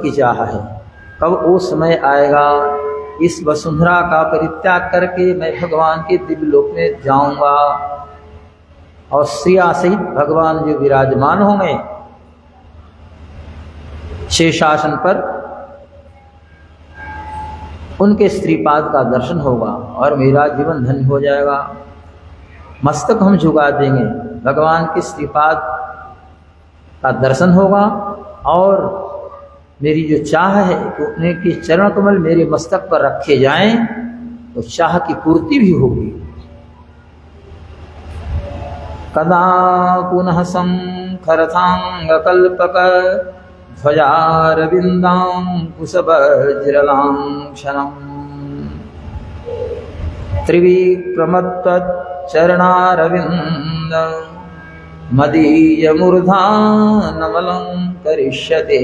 की चाह है। कब वो समय आएगा, इस वसुंधरा का परित्याग करके मैं भगवान के दिव्य लोक में जाऊंगा और श्रिया सहित भगवान जो विराजमान होंगे शेषासन पर, उनके श्रीपाद का दर्शन होगा और मेरा जीवन धन्य हो जाएगा। मस्तक हम झुका देंगे, भगवान के श्रीपाद का दर्शन होगा और मेरी जो चाह है कि उनके चरण कमल मेरे मस्तक पर रखे जाएं, तो चाह की पूर्ति भी होगी। कदा पुनः शंखरथांगकल्पक ध्वजारविन्दाङ्कुशवज्रलाङ्क्षणम् त्रिविक्रमत्वच्चरणारविन्द मदीयमूर्धानमलङ्करिष्यते।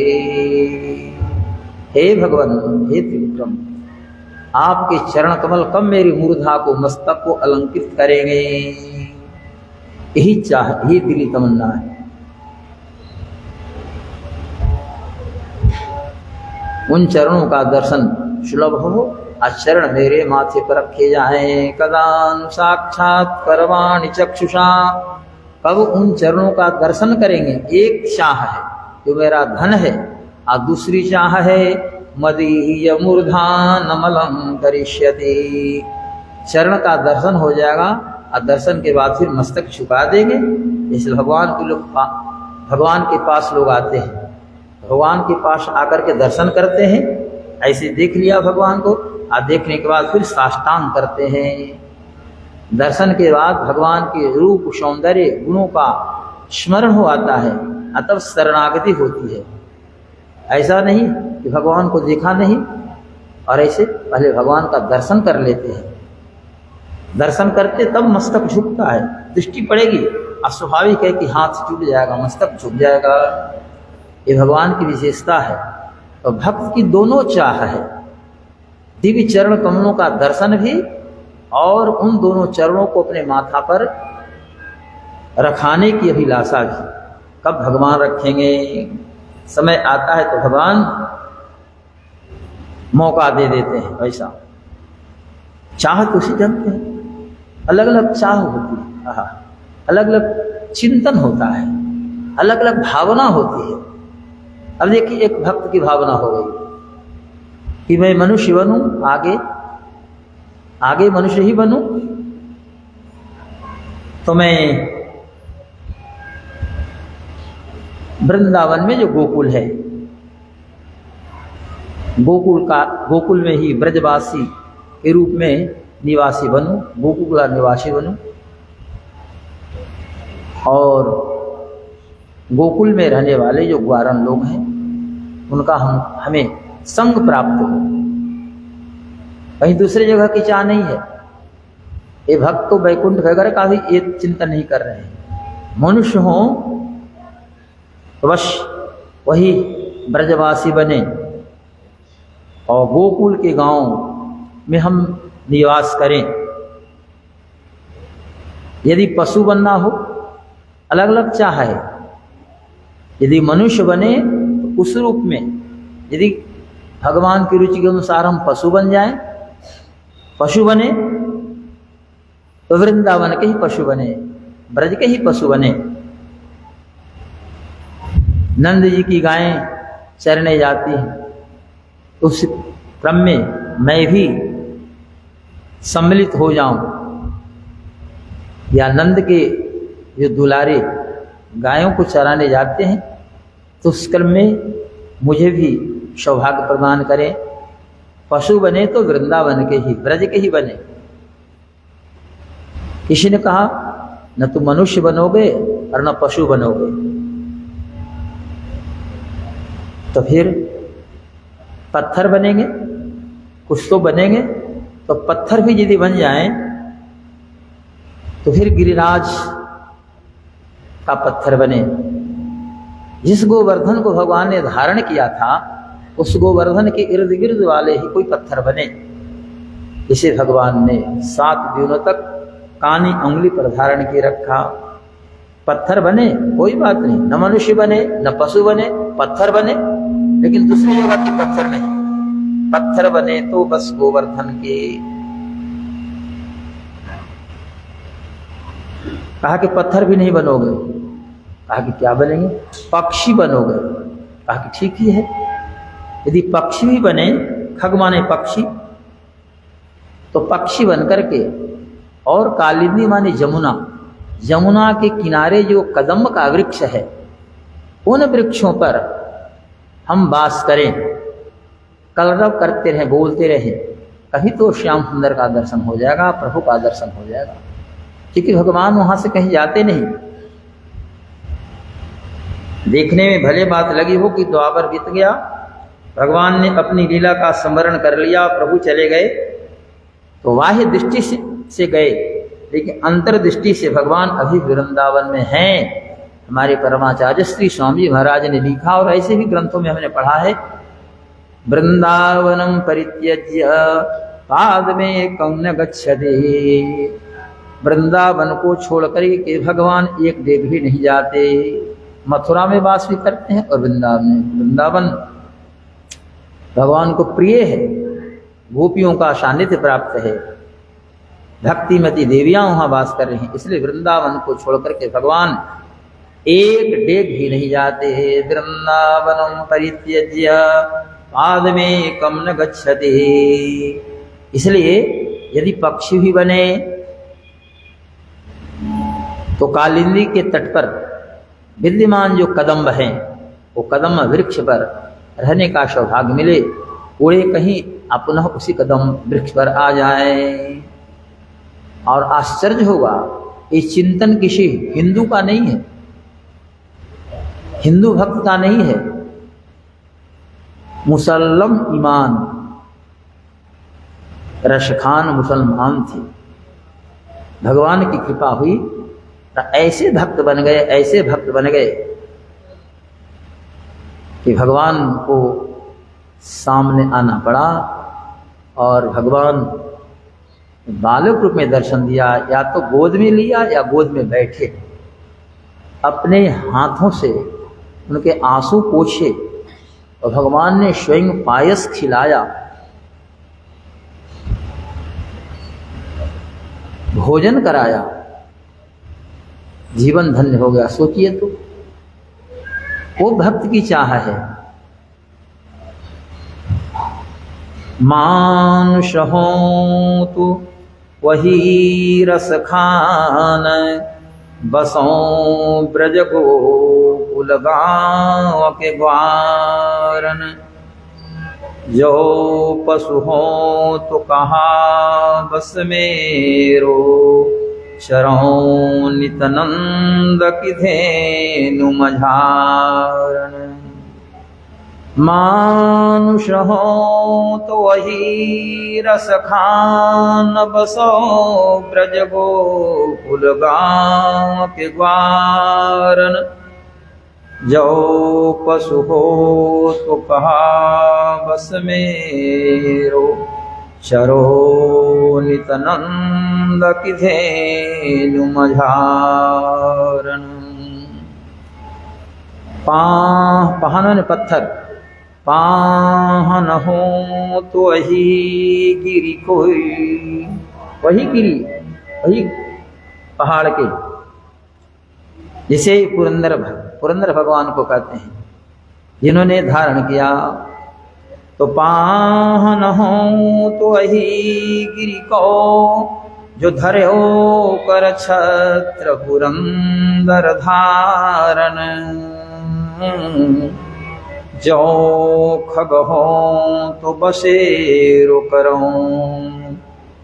हे भगवान, हे त्रिविक्रम, आपके चरण कमल कब मेरी मूर्धा को, मस्तक को अलंकृत करेंगे, यही चाह, यही दिली तमन्ना है। उन चरणों का दर्शन सुलभ हो, चरण मेरे माथे पर रखे जाएं। कदानु साक्षात करवाणि चक्षुषा, कब उन चरणों का दर्शन करेंगे। एक चाह है जो मेरा धन है, और दूसरी चाह है मदीय मूर्धानमलं करिष्यति। चरण का दर्शन हो जाएगा और दर्शन के बाद फिर मस्तक झुका देंगे। इसलिए भगवान के लोग, भगवान के पास लोग आते हैं, भगवान के पास आकर के दर्शन करते हैं, ऐसे देख लिया भगवान को, और देखने के बाद फिर साष्टांग करते हैं। दर्शन के बाद भगवान के रूप सौंदर्य गुणों का स्मरण हो आता है, तब शरणागति होती है। ऐसा नहीं कि भगवान को देखा नहीं और ऐसे पहले भगवान का दर्शन कर लेते हैं। दर्शन करते तब मस्तक झुकता है, दृष्टि पड़ेगी, अस्वाभाविक है कि हाथ झुक जाएगा, मस्तक झुक जाएगा। ये भगवान की विशेषता है। तो भक्त की दोनों चाह है, दिव्य चरण कमलों का दर्शन भी और उन दोनों चरणों को अपने माथा पर रखाने की अभिलाषा भी। कब भगवान रखेंगे, समय आता है तो भगवान मौका दे देते हैं। वैसा चाह तो उसी ढंग है, अलग अलग चाह होती है, अलग अलग चिंतन होता है, अलग अलग भावना होती है। अब देखिए, एक भक्त की भावना हो गई कि मैं मनुष्य बनूं, आगे मनुष्य ही बनूं, तो मैं वृंदावन में जो गोकुल है, गोकुल में ही ब्रजवासी के रूप में निवासी बनूं, गोकुल का निवासी बनूं, और गोकुल में रहने वाले जो ग्वारन लोग हैं उनका हमें संग प्राप्त हो। कहीं दूसरी जगह की चाह नहीं है। ये भक्त तो वैकुंठ वगैरह का भी ये चिंतन नहीं कर रहे हैं। मनुष्य हो तो बस वही ब्रजवासी बने और गोकुल के गांव में हम निवास करें। यदि पशु बनना हो, अलग अलग चाह है। यदि मनुष्य बने तो उस रूप में, यदि भगवान की रुचि के अनुसार हम पशु बन जाएं, पशु बने तो वृंदावन के ही पशु बने, ब्रज के ही पशु बने। नंद जी की गायें चरने जाती हैं, उस क्रम में मैं भी सम्मिलित हो जाऊं, या नंद के जो दुलारे गायों को चराने जाते हैं तो उस क्रम में मुझे भी सौभाग्य प्रदान करें। पशु बने तो वृंदावन के ही, ब्रज के ही बने। किसी ने कहा न तुम मनुष्य बनोगे और न पशु बनोगे, तो फिर पत्थर बनेंगे, कुछ तो बनेंगे। तो पत्थर भी यदि बन जाएं तो फिर गिरिराज का पत्थर बने। जिस गोवर्धन को भगवान ने धारण किया था, उस गोवर्धन के इर्द गिर्द वाले ही कोई पत्थर बने। इसे भगवान ने 7 दिनों तक कानी उंगली पर धारण किए रखा। पत्थर बने कोई बात नहीं, न मनुष्य बने न पशु बने, पत्थर बने। लेकिन दूसरी जगह की पत्थर नहीं, पत्थर बने तो बस गोवर्धन के। कहा कि पत्थर भी नहीं बनोगे, कहा कि क्या बनेंगे, पक्षी बनोगे। कहा कि ठीक ही है, यदि पक्षी भी बने, खग माने पक्षी, तो पक्षी बन करके, और कालिंदी माने जमुना, जमुना के किनारे जो कदम्ब का वृक्ष है, उन वृक्षों पर हम वास करें, कलरव करते रहें, बोलते रहें, कहीं तो श्याम सुंदर का दर्शन हो जाएगा, प्रभु का दर्शन हो जाएगा। क्योंकि भगवान वहां से कहीं जाते नहीं। देखने में भले बात लगी हो कि द्वापर बीत गया, भगवान ने अपनी लीला का स्मरण कर लिया, प्रभु चले गए, तो बाह्य दृष्टि से गए, लेकिन अंतर्दृष्टि से भगवान अभी वृंदावन में हैं। हमारे परमाचार्य श्री स्वामी महाराज ने लिखा, और ऐसे भी ग्रंथों में हमने पढ़ा है, वृंदावनम परित्यज्य पाद में कं न गच्छति। वृंदावन को छोड़कर के भगवान एक डेग भी नहीं जाते। मथुरा में वास भी करते हैं और वृंदावन में। वृंदावन भगवान को प्रिय है, गोपियों का सानिध्य प्राप्त है, भक्तिमती देवियां वहां वास कर रही हैं, इसलिए वृंदावन को छोड़कर के भगवान एक डेग भी नहीं जाते। वृंदावनम परित्यज्य पाद में कं न गच्छति। इसलिए यदि पक्षी भी बने तो कालिंदी के तट पर विद्यमान जो कदम्ब हैं, वो कदम्ब वृक्ष पर रहने का सौभाग्य मिले, उड़े कहीं अपना उसी कदम्ब वृक्ष पर आ जाए। और आश्चर्य होगा, ये चिंतन किसी हिंदू का नहीं है, हिंदू भक्त का नहीं है, मुसल्लम ईमान रशखान मुसलमान थे। भगवान की कृपा हुई, ऐसे भक्त बन गए, ऐसे भक्त बन गए कि भगवान को सामने आना पड़ा, और भगवान बालक रूप में दर्शन दिया, या तो गोद में लिया या गोद में बैठे, अपने हाथों से उनके आंसू पोंछे, और भगवान ने स्वयं पायस खिलाया, भोजन कराया, जीवन धन्य हो गया। सोचिए तो, वो भक्त की चाह है। मानुष हो तो वही रस खान, बसों ब्रज गोकुल गाँव के ग्वारन। जो पशु हो तो कहा बस मेरो, शरण नितनंद की धेनु मझारण। मानुष हो तो वही रस खान, बसो ब्रज गोकुल गाँव के ग्वारन। जो पशु हो तो कहा बस मेरो, शरो नितनंद की धेनु मझारण। पाहन पत्थर, पाहन हो तो वही गिरी कोई, वही गिरी, वही पहाड़ के, जिसे पुरंदर भगवान को कहते हैं, जिन्होंने धारण किया। तो पाहन हो तो वही गिरी को, जो धरे हो कर छत्र पुरंदर धारण। जो खग हो तो बसेरो करो,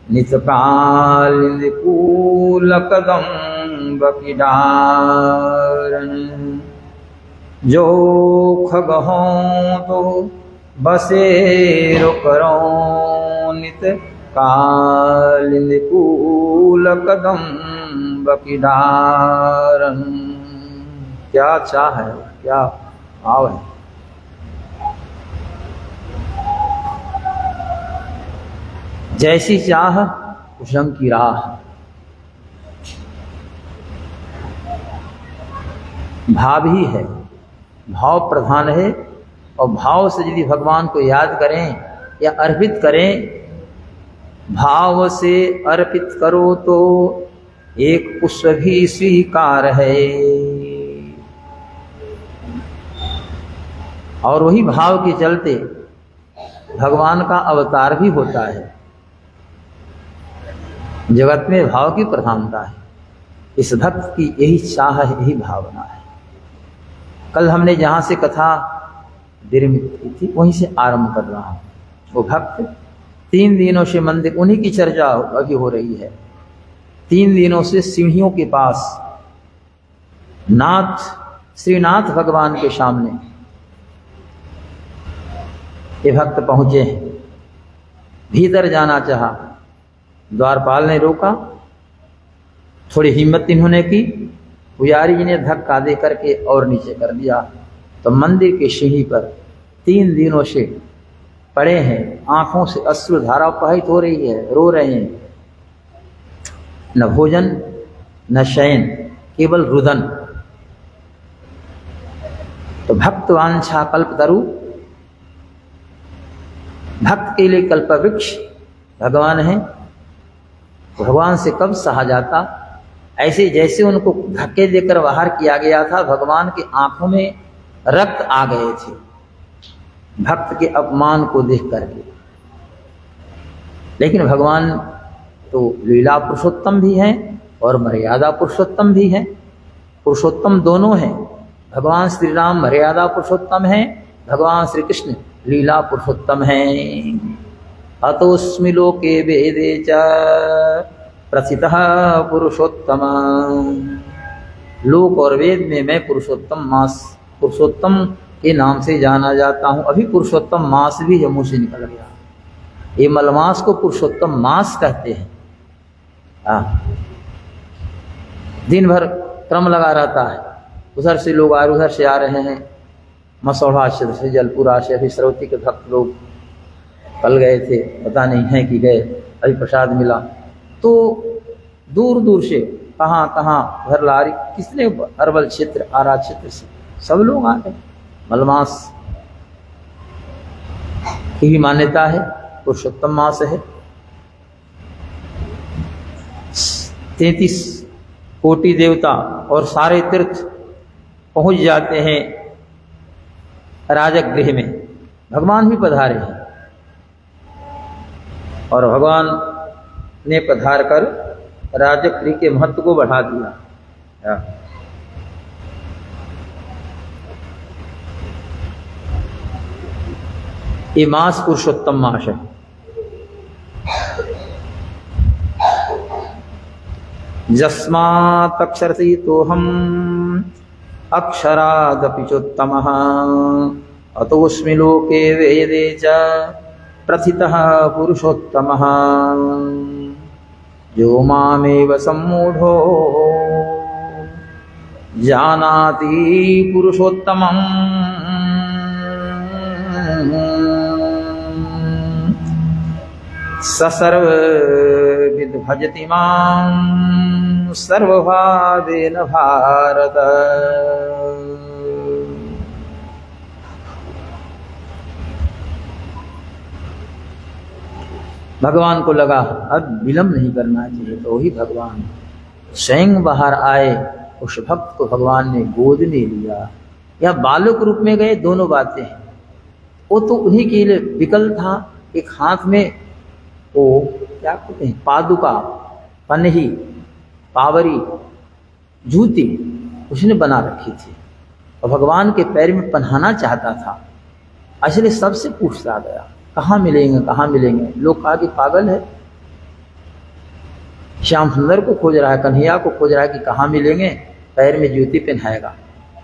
नित काल कूल कदम्ब की डारन। जो खग हो तो बसेरो करो, नित काल कूल कदम्ब की डारन। क्या चाह है, क्या भाव है। जैसी चाह उस की राह। भाव ही है, भाव प्रधान है, और भाव से यदि भगवान को याद करें या अर्पित करें, भाव से अर्पित करो तो एक पुष्प भी स्वीकार है। और वही भाव के चलते भगवान का अवतार भी होता है। जगत में भाव की प्रधानता है, इस भक्त की यही चाह है, यही भावना है। कल हमने जहां से कथा विरमित की थी वहीं से आरंभ कर रहा हूं। वो भक्त 3 दिनों से मंदिर, उन्हीं की चर्चा अभी हो रही है। 3 दिनों से सीढ़ियों के पास श्रीनाथ भगवान के सामने ये भक्त पहुंचे हैं। भीतर जाना चाहा, द्वारपाल ने रोका, थोड़ी हिम्मत इन्होंने की, पुजारी जी ने धक्का दे करके और नीचे कर दिया। तो मंदिर की सीढ़ी पर 3 दिनों से पड़े हैं, आंखों से अश्रुधारा प्रवाहित हो रही है, रो रहे हैं। न भोजन न शयन, केवल रुदन। तो भक्त वांछा कल्पतरु, भक्त के लिए कल्पवृक्ष भगवान है। भगवान से कब सहा जाता, ऐसे जैसे उनको धक्के देकर बाहर किया गया था, भगवान की आंखों में रक्त आ गए थे भक्त के अपमान को देख करके। लेकिन भगवान तो लीला पुरुषोत्तम भी हैं और मर्यादा पुरुषोत्तम भी हैं। पुरुषोत्तम दोनों हैं। भगवान श्री राम मर्यादा पुरुषोत्तम हैं, भगवान श्री कृष्ण लीला पुरुषोत्तम हैं। अतोस्मि लोके वेदे च प्रथितः पुरुषोत्तम। लोक और वेद में मैं पुरुषोत्तम के नाम से जाना जाता हूँ। अभी पुरुषोत्तम मास भी मुंह से निकल गया। ये मलमास को पुरुषोत्तम मास कहते हैं। दिन भर क्रम लगा रहता है, उधर से लोग आ उधर से आ रहे हैं। मसौढ़ा क्षेत्र से, जलपुरा से, अभी सरौती के भक्त लोग कल गए थे, पता नहीं है कि गए, अभी प्रसाद मिला। तो दूर दूर से कहाँ कहाँ घर लारी, किसने अरवल क्षेत्र, आरा क्षेत्र से सब लोग आ गए। मलमास की भी मान्यता है, पुरुषोत्तम मास है। 33 कोटि देवता और सारे तीर्थ पहुंच जाते हैं राजगृह में। भगवान भी पधारे हैं और भगवान ने पधार कर राजगृह के महत्व को बढ़ा दिया। ये मास पुरुषोत्तम मास है। यस्मात् अक्षरति तोहम अक्षरादपि चोत्तमः अतोस्मि लोके वेदे च प्रथितः पुरुषोत्तमः। जो मामेव सम्मूढो जानाति पुरुषोत्तमम् स सर्वविद् भजति मां सर्वभावेन भारत। भगवान को लगा अब विलंब नहीं करना चाहिए, तो वही भगवान स्वयं बाहर आए। उस भक्त को भगवान ने गोद में लिया या बालक रूप में गए, दोनों बातें हैं। वो तो उन्हीं के लिए विकल था। एक हाथ में वो क्या कहते हैं, पादुका, पन्ही, पावरी, जूती उसने बना रखी थी और भगवान के पैर में पहनाना चाहता था। इसलिए सबसे पूछता गया कहाँ मिलेंगे, कहाँ मिलेंगे। लोग कहा कि पागल है, श्याम सुंदर को खोज रहा है, कन्हैया को खोज रहा है कि कहाँ मिलेंगे, पैर में जूती पहनाएगा।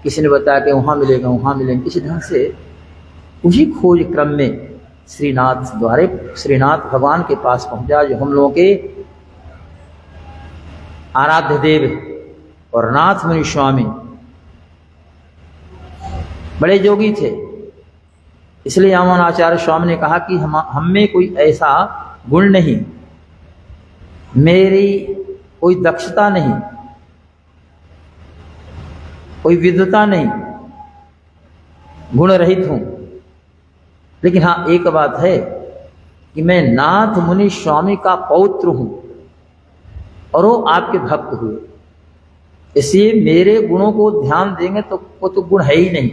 किसी ने बताया कि वहाँ मिलेगा, वहाँ मिलेंगे। किसी ढंग से उसी खोज क्रम में श्रीनाथ द्वारे श्रीनाथ भगवान के पास पहुंचा, जो हम लोगों के आराध्य देव और नाथ मुनि स्वामी बड़े जोगी थे। इसलिए यामन आचार्य स्वामी ने कहा कि हम में कोई ऐसा गुण नहीं, मेरी कोई दक्षता नहीं, कोई विद्वता नहीं, गुण रहित हूं, लेकिन हाँ एक बात है कि मैं नाथ मुनि स्वामी का पौत्र हूं और वो आपके भक्त हुए, इसलिए मेरे गुणों को ध्यान देंगे तो वो तो गुण है ही नहीं,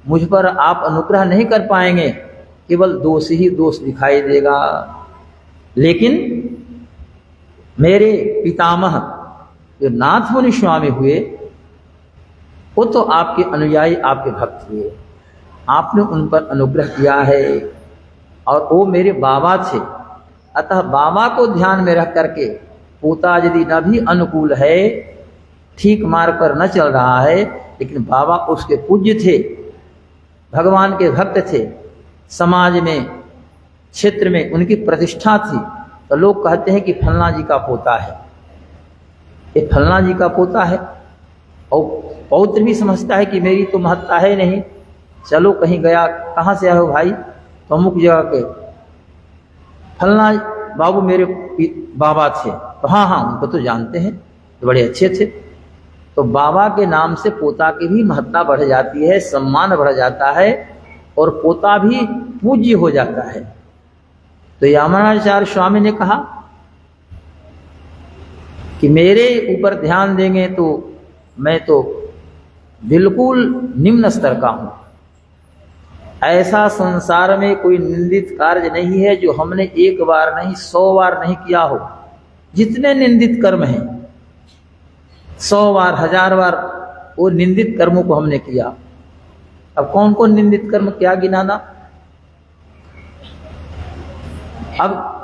मुझ पर आप अनुग्रह नहीं कर पाएंगे, केवल दोष ही दोष दिखाई देगा। लेकिन मेरे पितामह जो नाथ मुनि स्वामी हुए वो तो आपके अनुयायी, आपके भक्त हुए, आपने उन पर अनुग्रह किया है और वो मेरे बाबा थे। अतः बाबा को ध्यान में रख करके पोता यदि न भी अनुकूल है, ठीक मार्ग पर न चल रहा है, लेकिन बाबा उसके पूज्य थे, भगवान के भक्त थे, समाज में क्षेत्र में उनकी प्रतिष्ठा थी, तो लोग कहते हैं कि फलना जी का पोता है, ये फलना जी का पोता है। और पौत्र भी समझता है कि मेरी तो महत्ता है नहीं, चलो कहीं गया, कहाँ से आए हो भाई, तो अमुक जगह के फलना बाबू मेरे बाबा थे, तो हाँ हाँ उनको तो जानते हैं, तो बड़े अच्छे थे। तो बाबा के नाम से पोता की भी महत्ता बढ़ जाती है, सम्मान बढ़ जाता है और पोता भी पूज्य हो जाता है। तो यामाचार्य स्वामी ने कहा कि मेरे ऊपर ध्यान देंगे तो मैं तो बिल्कुल निम्न स्तर का हूं, ऐसा संसार में कोई निंदित कार्य नहीं है जो हमने एक बार नहीं 100 बार नहीं किया हो। जितने निंदित कर्म हैं 100 बार 1000 बार वो निंदित कर्मों को हमने किया। अब कौन कौन निंदित कर्म क्या गिनाना। अब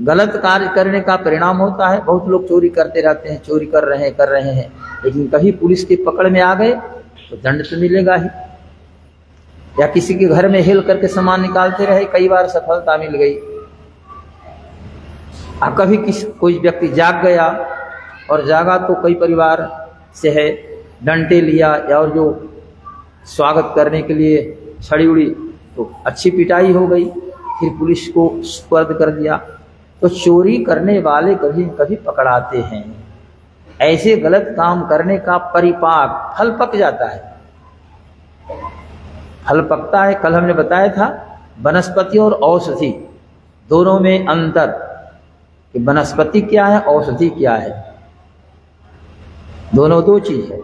गलत कार्य करने का परिणाम होता है, बहुत लोग चोरी करते रहते हैं, चोरी कर रहे हैं, लेकिन कभी पुलिस की पकड़ में आ गए तो दंड तो मिलेगा ही। या किसी के घर में हिल करके सामान निकालते रहे, कई बार सफलता मिल गई। अब कभी कोई व्यक्ति जाग गया और जागा तो कई परिवार से है डंडे लिया, या और जो स्वागत करने के लिए छड़ी उड़ी तो अच्छी पिटाई हो गई, फिर पुलिस को सुपर्द कर दिया। तो चोरी करने वाले कभी कभी पकड़ाते हैं, ऐसे गलत काम करने का परिपाक फल पक जाता है, फल पकता है। कल हमने बताया था वनस्पति और औषधि दोनों में अंतर, कि वनस्पति क्या है, औषधि क्या है, दोनों दो चीज है।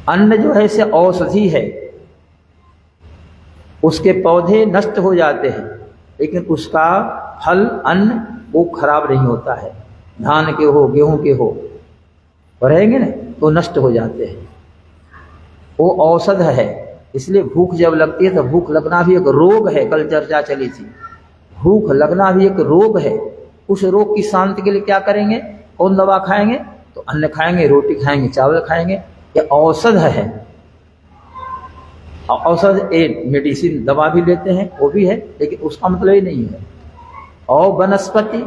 अन्न जो है से औषधि है, उसके पौधे नष्ट हो जाते हैं लेकिन उसका फल अन्न वो खराब नहीं होता है। धान के हो, गेहूं के हो, रहेंगे ना तो नष्ट हो जाते हैं, वो औषध है। इसलिए भूख जब लगती है तो भूख लगना भी एक रोग है, कल चर्चा चली थी, भूख लगना भी एक रोग है। उस रोग की शांति के लिए क्या करेंगे, कौन दवा खाएंगे, तो अन्न खाएंगे, रोटी खाएंगे, चावल खाएंगे, ये औषध है। औषध एक मेडिसिन दवा भी लेते हैं वो भी है, लेकिन उसका मतलब ही नहीं है। और वनस्पति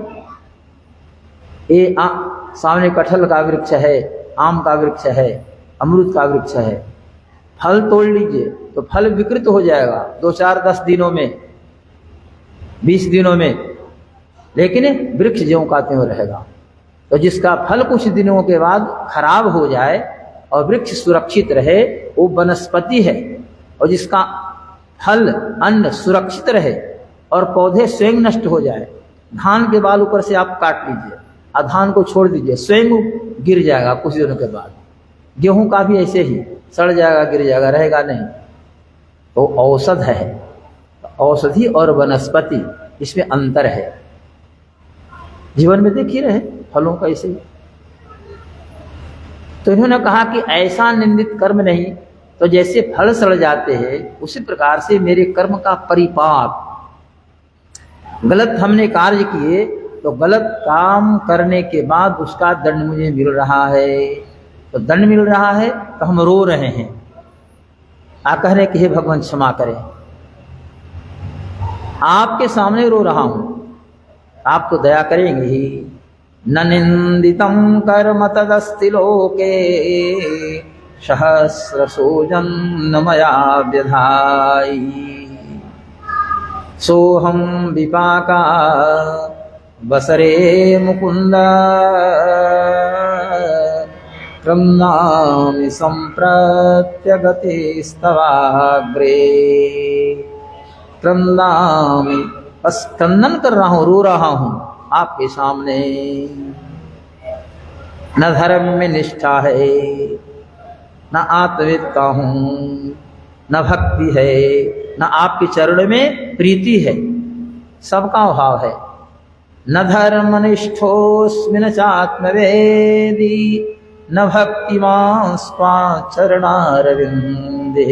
ये सामने कटहल का वृक्ष है, आम का वृक्ष है, अमरूद का वृक्ष है, फल तोड़ लीजिए तो फल विकृत हो जाएगा 2, 4, 10 दिनों में, 20 दिनों में, लेकिन वृक्ष ज्यों का त्यों रहेगा। तो जिसका फल कुछ दिनों के बाद खराब हो जाए और वृक्ष सुरक्षित रहे वो वनस्पति है, और जिसका फल अन्न सुरक्षित रहे और पौधे स्वयं नष्ट हो जाए। धान के बाल ऊपर से आप काट लीजिए और धान को छोड़ दीजिए, स्वयं गिर जाएगा कुछ दिनों के बाद। गेहूं का भी ऐसे ही सड़ जाएगा, गिर जाएगा, रहेगा नहीं। तो औषध है, औषधि और वनस्पति इसमें अंतर है। जीवन में देख ही रहे फलों का ऐसे ही। तो इन्होंने कहा कि ऐसा निंदित कर्म नहीं, तो जैसे फल सड़ जाते हैं उसी प्रकार से मेरे कर्म का परिपाक, गलत हमने कार्य किए तो गलत काम करने के बाद उसका दंड मुझे मिल रहा है। तो दंड मिल रहा है तो हम रो रहे हैं, कह रहे कि हे भगवान क्षमा करें, आपके सामने रो रहा हूं, आप तो दया करेंगे ही। न निंदितम कर्म तदस्ति लोके सहस्रशो जन्म मया व्यधाई, सोहम विपाका बसरे मुकुंद क्रन्दामि सम्प्रत्यगतिस्तवाग्रे। क्रन्दामि, बस क्रंदन कर रहा हूँ, रो रहा हूँ आपके सामने। न धर्म में निष्ठा है, न आत्मविद्ता हूँ, न भक्ति है, न आपके चरण में प्रीति है, सबका अभाव है। न धर्मनिष्ठोऽस्मि न चात्मवेदी, न भक्तिमान् स्वाचरणारविन्दे।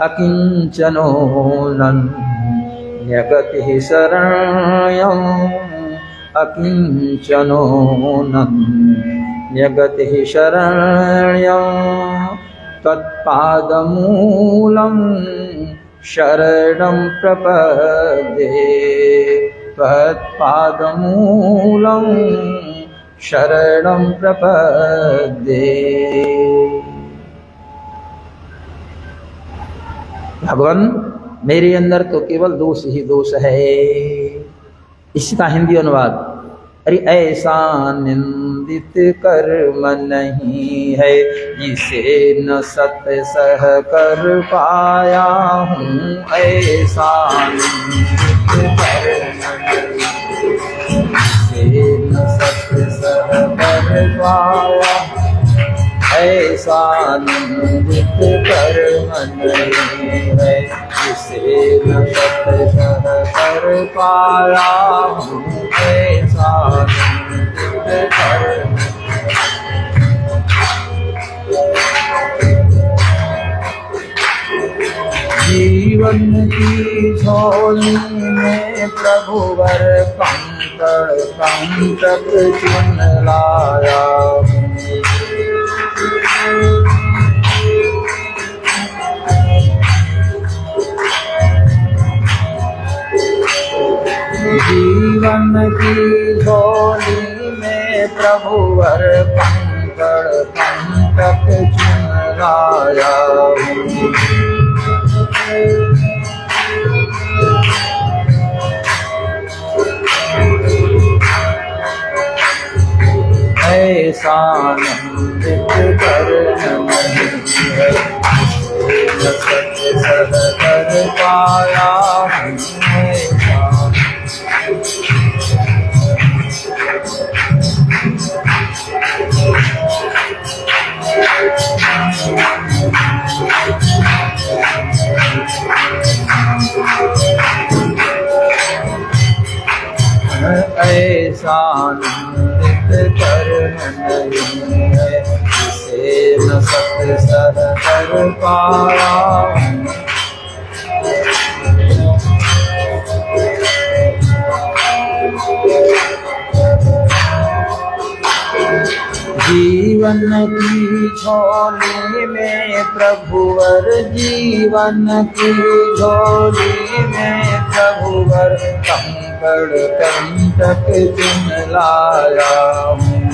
अकिञ्चनो नन्यगतिः शरण्यम्, अकिञ्चनो नन्यगतिः शरण्यम्। त्वत्पादमूलं शरणं प्रपद्ये, त्वत्पादमूलं शरणं प्रपद्ये। भगवान, मेरे अंदर तो केवल दोष ही दोष है। इसका हिंदी अनुवाद, अरे ऐसा निंदित कर्म नहीं है जिसे न सत सह कर पाया हूँ। ऐसा निंदित कर्म जिसे न सत सह कर पाया, ऐसा निंदित कर्म नहीं है जिसे न सत सह कर पाया हूँ। ऐसा निंदित कर्म। जीवन की झोली में प्रभुवर कंकड़ कंटक चुन लाया। जीवन की झोली में प्रभुवर कंकड़ कंटक चुन लाया। ऐसा निंदित कर्म नहीं है न सत सह कर पाया हूँ। ऐसा निंदित कर्म नहीं है जिसे न सत सह कर पाया। जीवन की झोली में प्रभुवर, जीवन की झोली में प्रभुवर कंकड़ कंटक चुन लाया हूँ।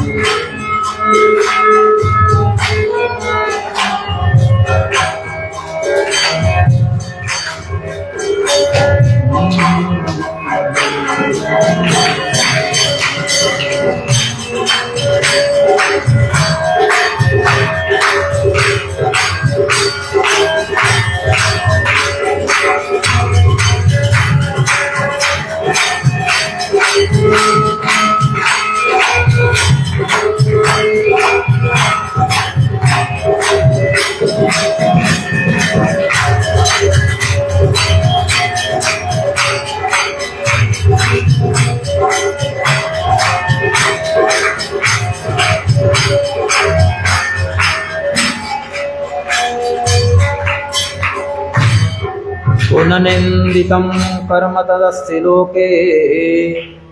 पुननिन्दितं कर्म तदस्ति लोके,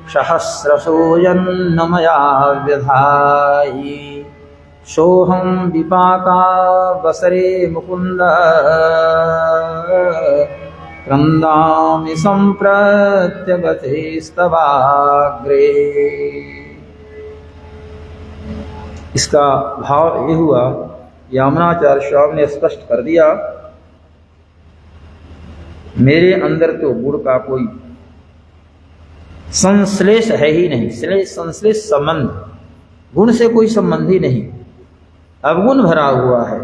सहस्रशो जन्म मया व्यधायि। सोऽहं विपाकावसरे मुकुन्द, क्रन्दामि सम्प्रत्यगतिस्तवाग्रे। इसका भाव ये हुआ, यामुनाचार्य स्वामी ने स्पष्ट कर दिया, मेरे अंदर तो गुण का कोई संश्लेष है ही नहीं। संश्लेष संबंध, गुण से कोई संबंध ही नहीं। अवगुण भरा हुआ है।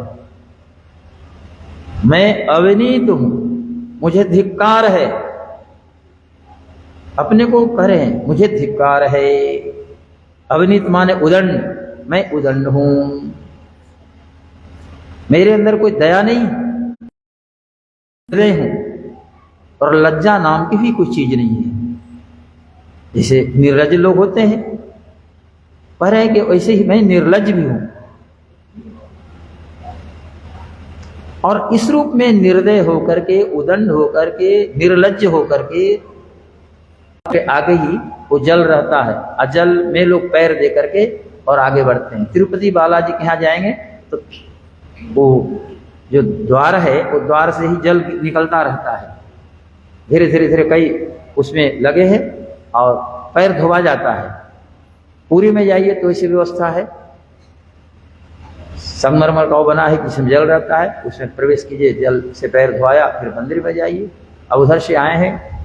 मैं अविनीत हूं, मुझे धिक्कार है। अपने को करें मुझे धिक्कार है। अविनीत माने उदंड, मैं उदंड हूं, मेरे अंदर कोई दया नहीं, निर्दय हूं, और लज्जा नाम की भी कोई चीज नहीं है। जैसे निर्लज लोग होते हैं, पर है कि वैसे ही मैं निर्लज भी हूं। और इस रूप में निर्दय होकर के, उदंड होकर के, निर्लज्ज होकर के आगे ही वो जल रहता है। अजल में लोग पैर दे करके और आगे बढ़ते हैं। तिरुपति बालाजी के यहाँ जाएंगे तो वो जो द्वार है, वो द्वार से ही जल निकलता रहता है। धीरे धीरे धीरे कई उसमें लगे हैं और पैर धोवा जाता है। पूरी में जाइए तो ऐसी व्यवस्था है, संगमरमर का वो बना है, जिसमें जल रहता है, उसमें प्रवेश कीजिए, जल से पैर धोया, फिर मंदिर में जाइए। अब उधर से आए हैं,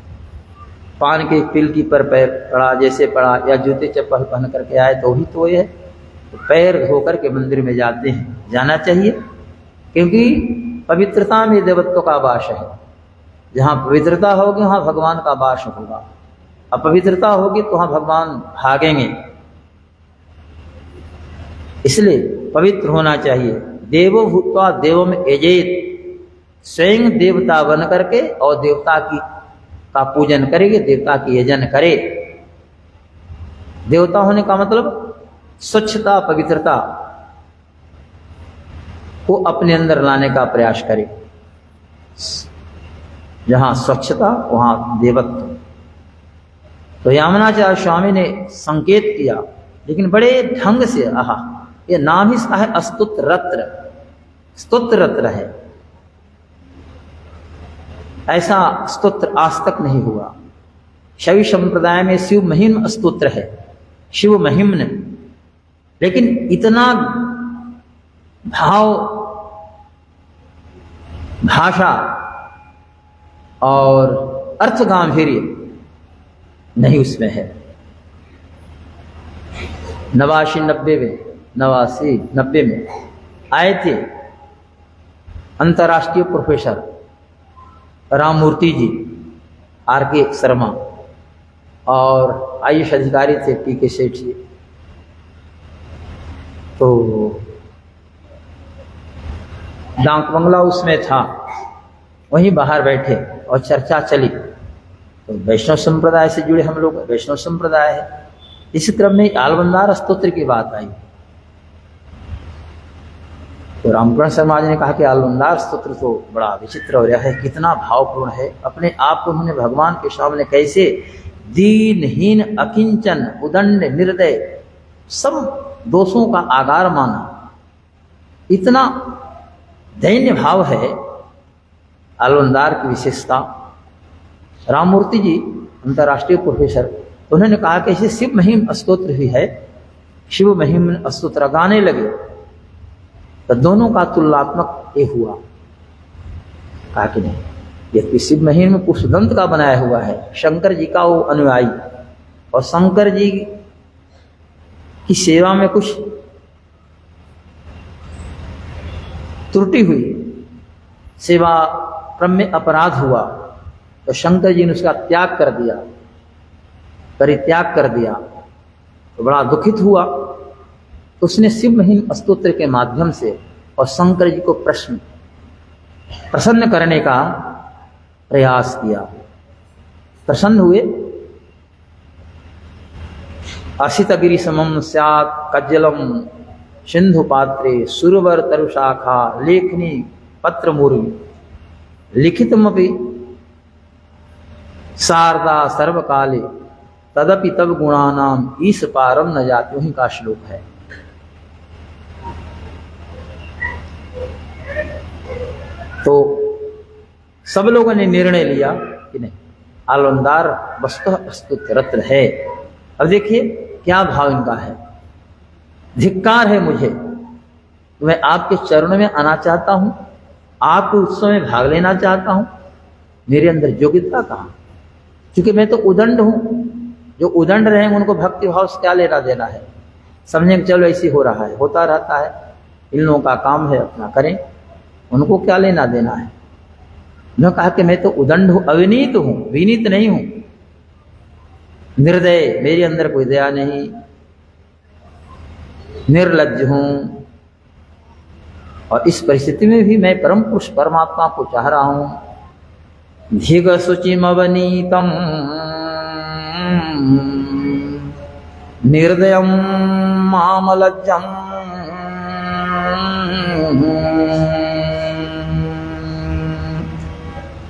पान के पिलकी पर पैर पड़ा, जैसे पड़ा, या जूते चप्पल पहन करके आए तो भी तो ये है, तो पैर धो करके मंदिर में जाते हैं। जाना चाहिए, क्योंकि पवित्रता में देवत्व का वास है। जहाँ पवित्रता होगी वहाँ भगवान का वास होगा, अपवित्रता होगी तो वहाँ भगवान भागेंगे। इसलिए पवित्र होना चाहिए। देवो भूत्वा देवम यजेत, स्वयं देवता बन करके और देवता का पूजन करेंगे, देवता की यजन करे। देवता होने का मतलब स्वच्छता, पवित्रता को अपने अंदर लाने का प्रयास करे। जहां स्वच्छता वहां देवत्व। तो यामुनाचार्य स्वामी ने संकेत किया, लेकिन बड़े ढंग से। आहा, ये नाम ही इसका है स्तुत्र रत्र, स्तुत्र रत्र है। ऐसा स्तोत्र आज तक नहीं हुआ। शैव संप्रदाय में शिव महिम स्तोत्र है, शिव महिम्न, लेकिन इतना भाव, भाषा और अर्थ गांभीर्य नहीं उसमें है। 89-90 में आए थे अंतर्राष्ट्रीय प्रोफेसर राममूर्ति जी, आर.के. शर्मा, और आयुष अधिकारी थे पी.के. सेठ जी। तो डाक बंगला उसमें था, वहीं बाहर बैठे और चर्चा चली। तो वैष्णव संप्रदाय से जुड़े हम लोग, वैष्णव संप्रदाय है। इस क्रम में आलवंदार स्तोत्र की बात आई। तो रामकरण शर्मा जी ने कहा कि आलवंदार स्तोत्र तो बड़ा विचित्र हो रहा है, कितना भावपूर्ण है। अपने आप को उन्होंने भगवान के सामने कैसे दीनहीन, अकिंचन, उदंड, निर्दय, सब दोषों का आगार माना। इतना दैन्य भाव है आलवंदार की विशेषता। राममूर्ति जी अंतर्राष्ट्रीय प्रोफेसर, उन्होंने कहा कि इसे शिव महिम स्तोत्र भी है। शिव महिम स्तोत्र गाने लगे तो दोनों का तुलनात्मक एक हुआ। कहा कि नहीं, ये शिव महिम में पुष्पदंत का बनाया हुआ है, शंकर जी का वो अनुयायी, और शंकर जी की सेवा में कुछ त्रुटि हुई, सेवा क्रम में अपराध हुआ, तो शंकर जी ने उसका त्याग कर दिया, परित्याग कर दिया। तो बड़ा दुखित हुआ। तो उसने शिव महिम स्तोत्र के माध्यम से और शंकर जी को प्रसन्न करने का प्रयास किया। प्रसन्न हुए। असितगिरि समम स्यात् कज्जलम सिंधु पात्रे सुरवर तरुशाखा लेखनी पत्र मूर्वी लिखितमपि शारदा सर्वकाले तदपि तब गुणानाम ईश पारम न जाति, वहीं का श्लोक है। तो सब लोगों ने निर्णय लिया कि नहीं, आलवंदार वस्तुतः स्तुत्य रत्न है। अब देखिए क्या भाव इनका है। धिक्कार है मुझे, मैं आपके चरणों में आना चाहता हूं, आपके उत्सव में भाग लेना चाहता हूं, मेरे अंदर योग्यता कहाँ? क्योंकि मैं तो उदंड हूं। जो उदंड रहे उनको भक्ति भाव से क्या लेना देना है? समझे कि चलो ऐसी हो रहा है, होता रहता है। इन लोगों का काम है अपना करें, उनको क्या लेना देना है। उन्होंने कहा कि मैं तो उदंड हूं, अविनीत हूं, विनीत नहीं हूं, निर्दय, मेरे अंदर कोई दया नहीं, निर्लज्ज हूं, और इस परिस्थिति में भी मैं परम पुरुष परमात्मा को चाह रहा हूं। धीग शुचिमवनीतम निर्दयम मामलज्जम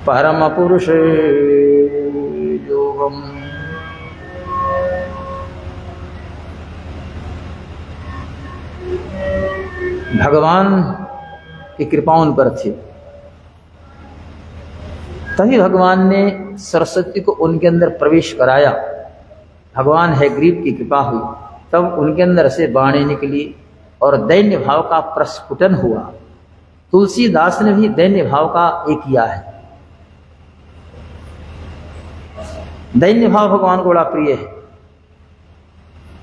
परम पुरुष योगम। भगवान की कृपा उन पर थी, तभी भगवान ने सरस्वती को उनके अंदर प्रवेश कराया। भगवान है ग्रीव की कृपा हुई, तब उनके अंदर से वाणी निकली और दैन्य भाव का प्रस्फुटन हुआ। तुलसीदास ने भी दैन्य भाव का एक किया है। दैन्य भाव भगवान को बड़ा प्रिय है।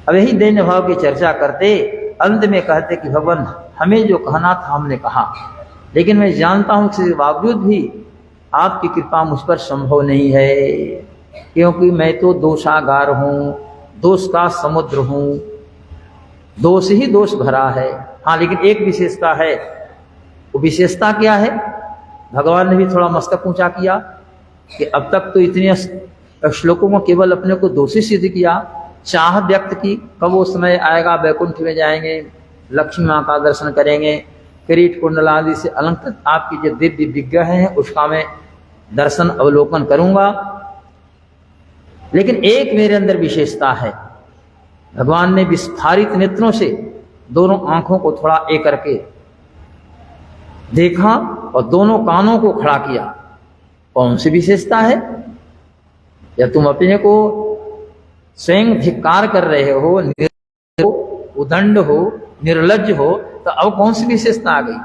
अब यही दैन्य भाव की चर्चा करते अंत में कहते कि भगवान हमें जो कहना था हमने कहा, लेकिन मैं जानता हूं इसके बावजूद भी आपकी कृपा मुझ पर संभव नहीं है, क्योंकि मैं तो दोषागार हूं, दोष का समुद्र हूं, दोष ही दोष भरा है। हाँ, लेकिन एक विशेषता है। वो विशेषता क्या है? भगवान ने भी थोड़ा मस्तक ऊंचा किया कि अब तक तो इतने श्लोकों में केवल अपने को दोषी सिद्ध किया, चाह व्यक्त की, कब वो समय आएगा वैकुंठ में जाएंगे, लक्ष्मी माँ का दर्शन करेंगे, किरीट कुंडल आदि से अलंकृत आपकी जो दिव्य विग्रह है उसका मैं दर्शन अवलोकन करूंगा। लेकिन एक मेरे अंदर विशेषता है। भगवान ने विस्फारित नेत्रों से दोनों आंखों को थोड़ा एक करके देखा और दोनों कानों को खड़ा किया। कौन सी विशेषता है? या तुम अपने को स्वयं धिक्कार कर रहे हो, उदंड हो, निर्लज्ज हो, तो अब कौन सी विशेषता आ गई?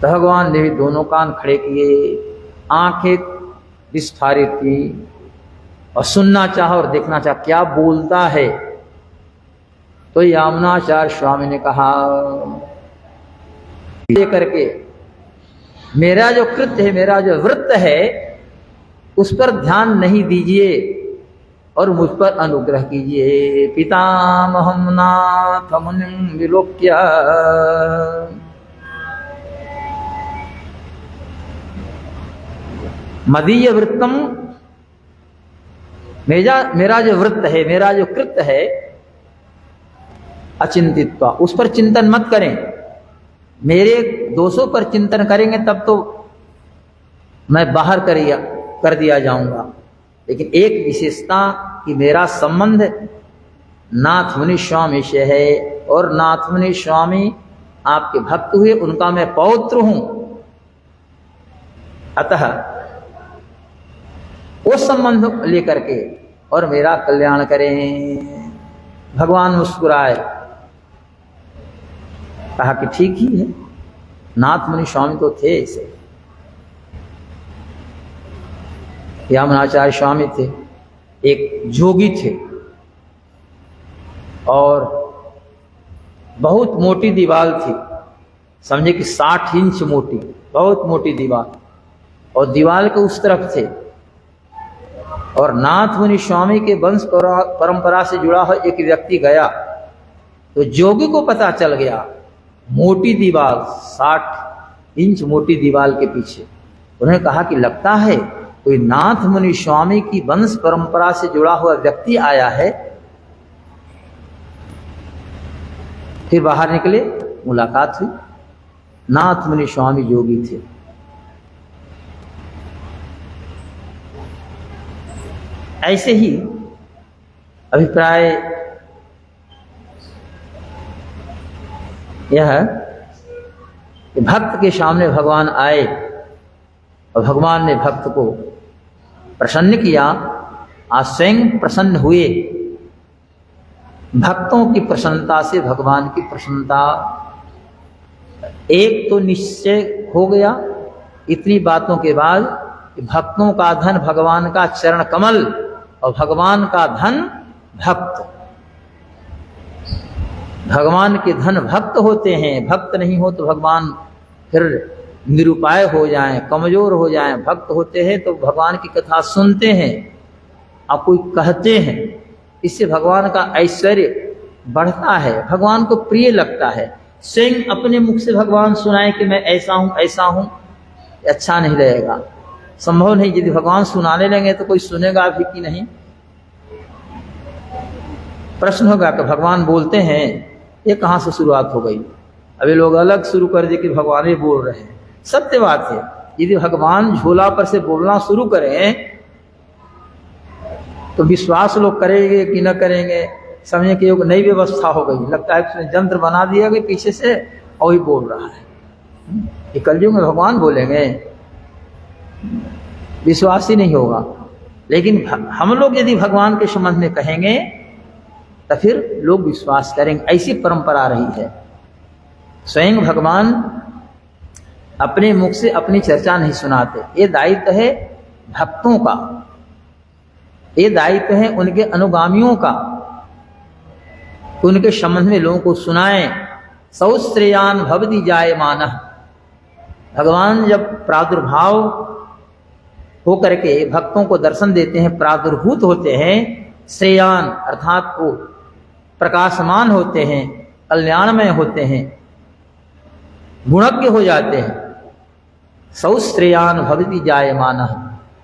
तो भगवान ने भी दोनों कान खड़े किए, आंखें विस्फारित की और सुनना चाहा और देखना चाहा क्या बोलता है। तो यामुनाचार्य स्वामी ने कहा ये करके मेरा जो कृत्य है, मेरा जो वृत्त है, उस पर ध्यान नहीं दीजिए और मुझ पर अनुग्रह कीजिए। पितामहं नाथ मुनिं विलोक्य मदीय वृत्तम, मेरा जो वृत्त है, मेरा जो कृत्य है, अचिंतित्वा, उस पर चिंतन मत करें। मेरे दोषों पर चिंतन करेंगे तब तो मैं बाहर कर दिया जाऊंगा। लेकिन एक विशेषता कि मेरा संबंध नाथ मुनि स्वामी से है, और नाथ मुनि स्वामी आपके भक्त हुए, उनका मैं पौत्र हूं। अतः वो संबंध लेकर के और मेरा कल्याण करें। भगवान मुस्कुराए, कहा कि ठीक ही है, नाथ मुनि स्वामी तो थे ऐसे। यामुनाचार्य स्वामी थे, एक जोगी थे, और बहुत मोटी दीवार थी, समझे कि 60 इंच मोटी, बहुत मोटी दीवार, और दीवार के उस तरफ थे। और नाथ मुनि स्वामी के वंश परंपरा से जुड़ा हुआ एक व्यक्ति गया, तो जोगी को पता चल गया मोटी दीवार, 60 इंच मोटी दीवार के पीछे। उन्होंने कहा कि लगता है कोई नाथ मुनि स्वामी की वंश परंपरा से जुड़ा हुआ व्यक्ति आया है। फिर बाहर निकले, मुलाकात हुई, नाथ मुनि स्वामी जोगी थे। ऐसे ही अभिप्राय यह कि भक्त के सामने भगवान आए और भगवान ने भक्त को प्रसन्न किया, आज स्वयं प्रसन्न हुए। भक्तों की प्रसन्नता से भगवान की प्रसन्नता एक तो निश्चय हो गया इतनी बातों के बाद कि भक्तों का धन भगवान का चरण कमल और भगवान का धन भक्त। भगवान के धन भक्त होते हैं, भक्त नहीं हो तो भगवान फिर निरुपाय हो जाएं, कमजोर हो जाएं। भक्त होते हैं तो भगवान की कथा सुनते हैं, आप कोई कहते हैं, इससे भगवान का ऐश्वर्य बढ़ता है, भगवान को प्रिय लगता है। स्वयं अपने मुख से भगवान सुनाए कि मैं ऐसा हूं, अच्छा नहीं लगेगा, संभव नहीं। यदि भगवान सुनाने लगे तो कोई सुनेगा भी कि नहीं। प्रश्न होगा कि भगवान बोलते हैं, ये कहाँ से शुरुआत हो गई? अभी लोग अलग शुरू कर दे कि भगवान ही बोल रहे हैं। सत्य बात है, यदि भगवान झोला पर से बोलना शुरू करें तो विश्वास लोग करेंगे कि न करेंगे, समझे कि एक नई व्यवस्था हो गई, लगता है उसने यंत्र बना दिया कि पीछे से और ही बोल रहा है। ये कलयुग में भगवान बोलेंगे, विश्वास ही नहीं होगा। लेकिन हम लोग यदि भगवान के संबंध में कहेंगे तो फिर लोग विश्वास करेंगे। ऐसी परंपरा रही है। स्वयं भगवान अपने मुख से अपनी चर्चा नहीं सुनाते। ये दायित्व है भक्तों का, ये दायित्व है उनके अनुगामियों का, उनके संबंध में लोगों को सुनाएं। सौश्रेयान भवति जायमानः, भगवान जब प्रादुर्भाव होकर के भक्तों को दर्शन देते हैं, प्रादुर्भूत होते हैं, श्रेयान अर्थात वो प्रकाशमान होते हैं, कल्याणमय होते हैं, गुणज्ञ हो जाते हैं। सौश्रेयान भवति जायमानः,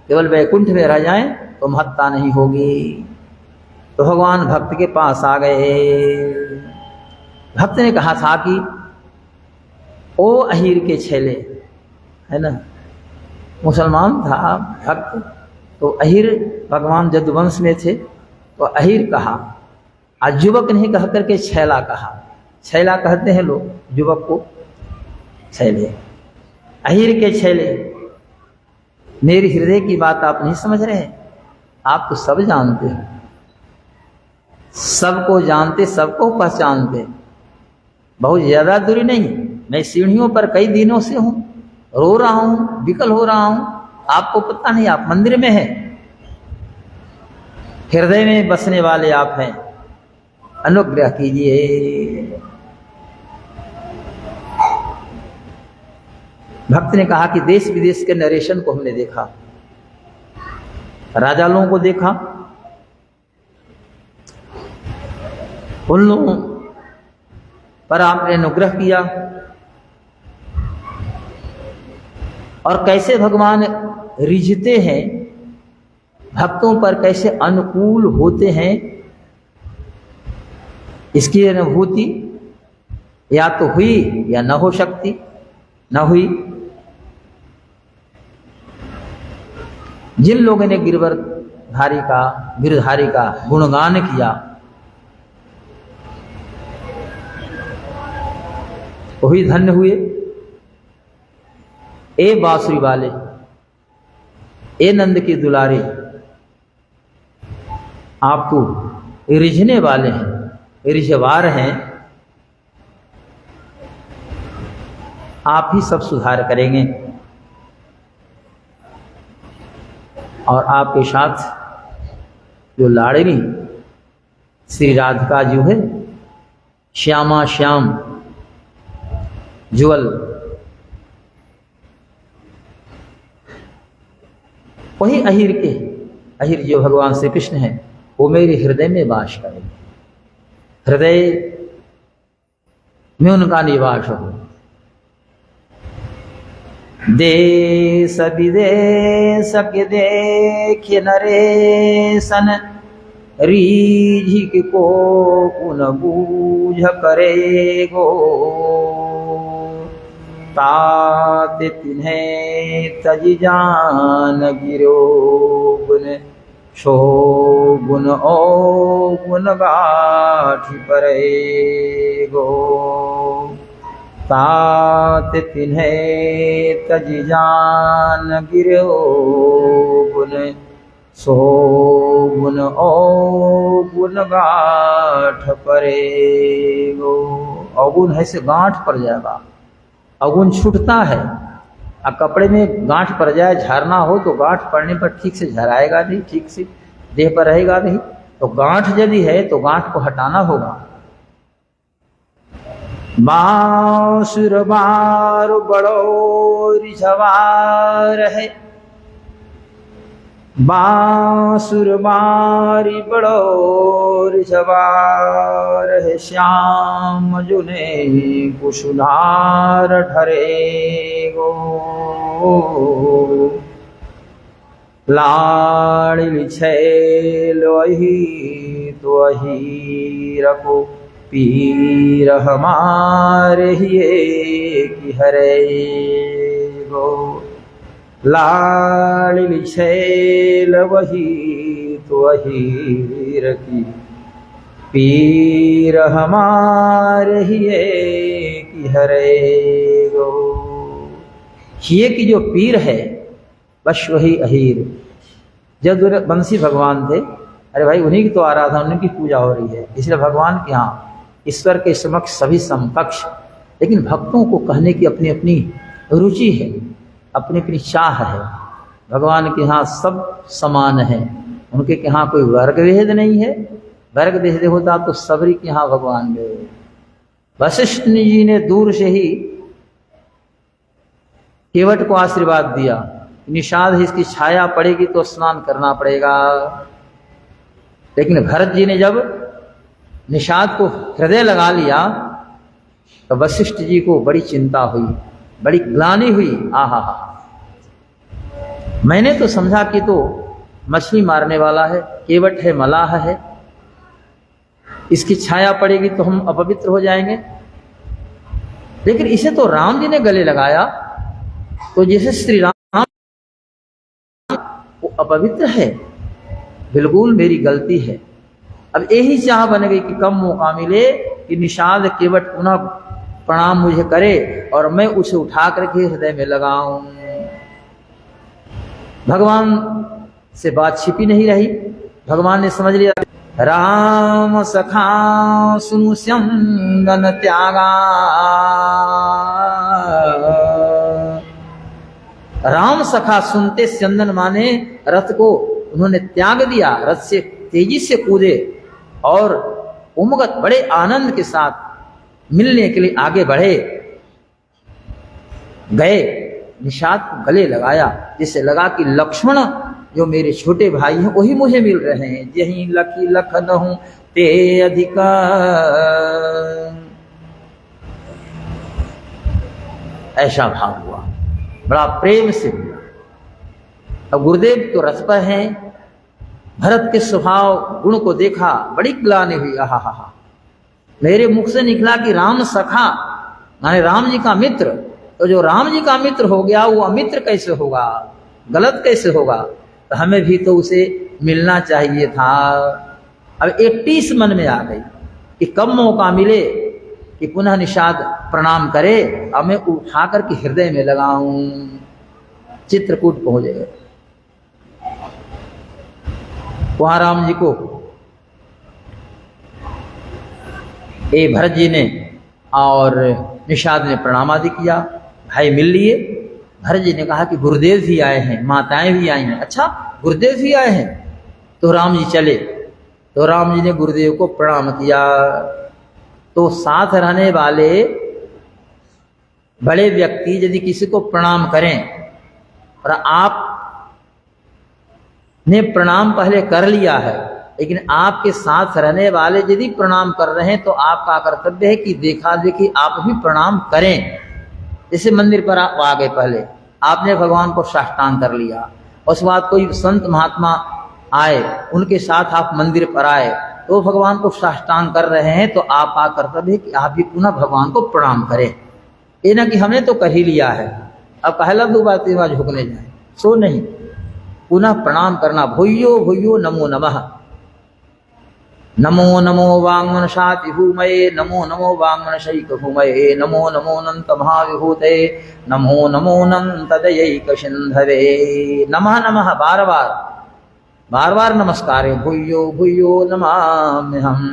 केवल वैकुंठ में रह जाएं तो महत्ता नहीं होगी। तो भगवान भक्त के पास आ गए। भक्त ने कहा था कि ओ अहीर के छेले, है ना, मुसलमान था भक्त, तो अहीर भगवान यदुवंश में थे तो अहीर कहा, आज युवक नहीं कह करके छैला कहा। छैला कहते हैं लोग युवक को, छैले, अहीर के छैले। मेरी हृदय की बात आप नहीं समझ रहे हैं, आप तो सब जानते हैं, सबको जानते, सबको पहचानते, बहुत ज्यादा दूरी नहीं। मैं सीढ़ियों पर कई दिनों से हूं, रो रहा हूं, विकल हो रहा हूं, आपको पता नहीं, आप मंदिर में हैं, हृदय में बसने वाले आप हैं, अनुग्रह कीजिए। भक्त ने कहा कि देश विदेश के नरेशन को हमने देखा, राजा लोगों को देखा, उन लोगों पर आपने अनुग्रह किया, और कैसे भगवान रिझते हैं, भक्तों पर कैसे अनुकूल होते हैं, इसकी अनुभूति या तो हुई या न हो सकती, न हुई। जिन लोगों ने गिरधारी का गुणगान किया, वही धन्य हुए। ए बांसुरी वाले, ए नंद के दुलारे, आप तो रिझने वाले हैं, रिझवार हैं, आप ही सब सुधार करेंगे। और आपके साथ जो लाड़नी श्री राधिका जो है, श्यामा श्याम जुअल, वही अहीर जो भगवान श्री कृष्ण है, वो मेरे हृदय में वास करें, हृदय में उनका निवास हो। देश विदेश के देखे नरेशन, रीझिक को पुन बूझ करे गो, तात तिन्हें तज जान गिरो गुन, शो गुन ओ गुन गाठी परे गो, तात तिन्हें तज जान गिरो गुन, सो गुन ओ गुन गाठ परे गो। अवगुण है से गांठ पड़ जाएगा, अवगुण छूटता है। अब कपड़े में गांठ पड़ जाए, झरना हो तो गांठ पड़ने पर ठीक से झराएगा नहीं, ठीक से देह पर रहेगा नहीं। तो गांठ यदि है तो गांठ को हटाना होगा। बासुर बार बड़ो रिझवार है, बासुर बारी बड़ो रिझवार है, श्याम जुने कुशुधार ढरे गो। लाड़िल छैल वही तो वही रखो, पीर हमारे हिये की हरे गो। लाड़िल छैल वही तो वही रखी, पीर हमारे हिये की हरे गो। हिये की जो पीर है बस वही अहीर। जब बंसी भगवान थे, अरे भाई उन्हीं की तो आराधना, उन्हीं की पूजा हो रही है, इसलिए भगवान के यहाँ ईश्वर के समक्ष सभी समकक्ष। लेकिन भक्तों को कहने की अपनी अपनी रुचि है, अपनी अपनी चाह है। भगवान के यहाँ सब समान है, उनके यहाँ कोई वर्ग भेद नहीं है। वर्ग भेद होता तो सबरी के यहाँ भगवान गए। वशिष्ठ जी ने दूर से ही केवट को आशीर्वाद दिया, निषाद ही इसकी छाया पड़ेगी तो स्नान करना पड़ेगा। लेकिन भरत जी ने जब निषाद को हृदय लगा लिया तो वशिष्ठ जी को बड़ी चिंता हुई, बड़ी ग्लानि हुई। आहा हा, मैंने तो समझा कि तो मछली मारने वाला है, केवट है, मलाह है, इसकी छाया पड़ेगी तो हम अपवित्र हो जाएंगे। लेकिन इसे तो राम जी ने गले लगाया, तो जैसे श्री राम वो अपवित्र है, बिल्कुल मेरी गलती है। अब यही चाह बन गई कि कम मौका मिले कि निषाद केवट पुनः प्रणाम मुझे करे और मैं उसे उठा करके हृदय में लगाऊं। भगवान से बात छिपी नहीं रही, भगवान ने समझ लिया। राम सखा सुनु स्यंदन त्यागा, राम सखा सुनते स्यंदन माने रथ को उन्होंने त्याग दिया, रथ से तेजी से कूदे और उमगत बड़े आनंद के साथ मिलने के लिए आगे बढ़े गए। निषाद को गले लगाया, जिससे लगा कि लक्ष्मण जो मेरे छोटे भाई हैं वही मुझे मिल रहे हैं। यही लखी लखन हूं ते अधिका, ऐसा भाव हुआ, बड़ा प्रेम से हुआ। अब गुरुदेव तो रथ पर हैं, भरत के स्वभाव गुण को देखा, बड़ी ग्लानि हुई। आहा हा, मेरे मुख से निकला कि राम सखा माने राम जी का मित्र, तो जो राम जी का मित्र हो गया वो अमित्र कैसे होगा, गलत कैसे होगा? तो हमें भी तो उसे मिलना चाहिए था। अब 31 मन में आ गई कि कब मौका मिले कि पुनः निषाद प्रणाम करे और मैं उठा कर के हृदय में लगाऊं। चित्रकूट पहुंच गए, वहां राम जी को भरत जी ने और निषाद ने प्रणाम आदि किया, भाई मिल लिए। भरत जी ने कहा कि गुरुदेव भी आए हैं, माताएं भी आई हैं। अच्छा, गुरुदेव भी आए हैं, तो राम जी चले। तो राम जी ने गुरुदेव को प्रणाम किया। तो साथ रहने वाले बड़े व्यक्ति यदि किसी को प्रणाम करें और आप ने प्रणाम पहले कर लिया है, लेकिन आपके साथ रहने वाले यदि प्रणाम कर रहे हैं तो आपका कर्तव्य है कि देखा देखी आप भी प्रणाम करें। जैसे मंदिर पर आप आ गए, पहले आपने भगवान को साष्टांग कर लिया, उसके बाद कोई संत महात्मा आए, उनके साथ आप मंदिर पर आए तो भगवान को साष्टांग कर रहे हैं, तो आपका कर्तव्य है कि आप भी पुनः भगवान को प्रणाम करें। ये ना कि हमने तो कर ही लिया है, अब कहला दो बार 3 बार झुकने जाए, सो नहीं, पुनः प्रणाम करना। भूयो भूयो नमो नमः, नमो नमो वाङ्मनसाति भूमये, नमो नमो वाङ्मनसैक भूमये, नमो नमो अनंत महाविभूते, नमो नमो अनंत दयैक सिंधवे। नमः नमः बार बार नमस्कार है। भूयो भूयो नमाम्यहम्,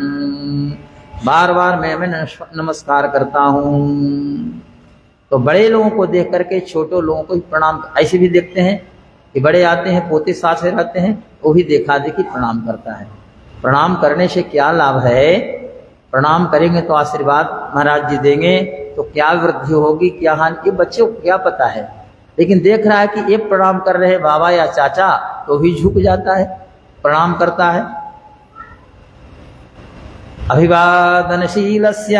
बार बार मैं नमस्कार करता हूँ। तो बड़े लोगों को देख करके छोटों लोगों को ही प्रणाम, ऐसे भी देखते हैं कि बड़े आते हैं, पोते साथ से रहते हैं, वो भी देखा देखी प्रणाम करता है। प्रणाम करने से क्या लाभ है प्रणाम करेंगे तो आशीर्वाद महाराज जी देंगे, तो क्या वृद्धि होगी क्या हानि, ये बच्चे को क्या पता है। लेकिन देख रहा है कि ये प्रणाम कर रहे हैं बाबा या चाचा, तो भी झुक जाता है, प्रणाम करता है। अभिवादनशीलस्य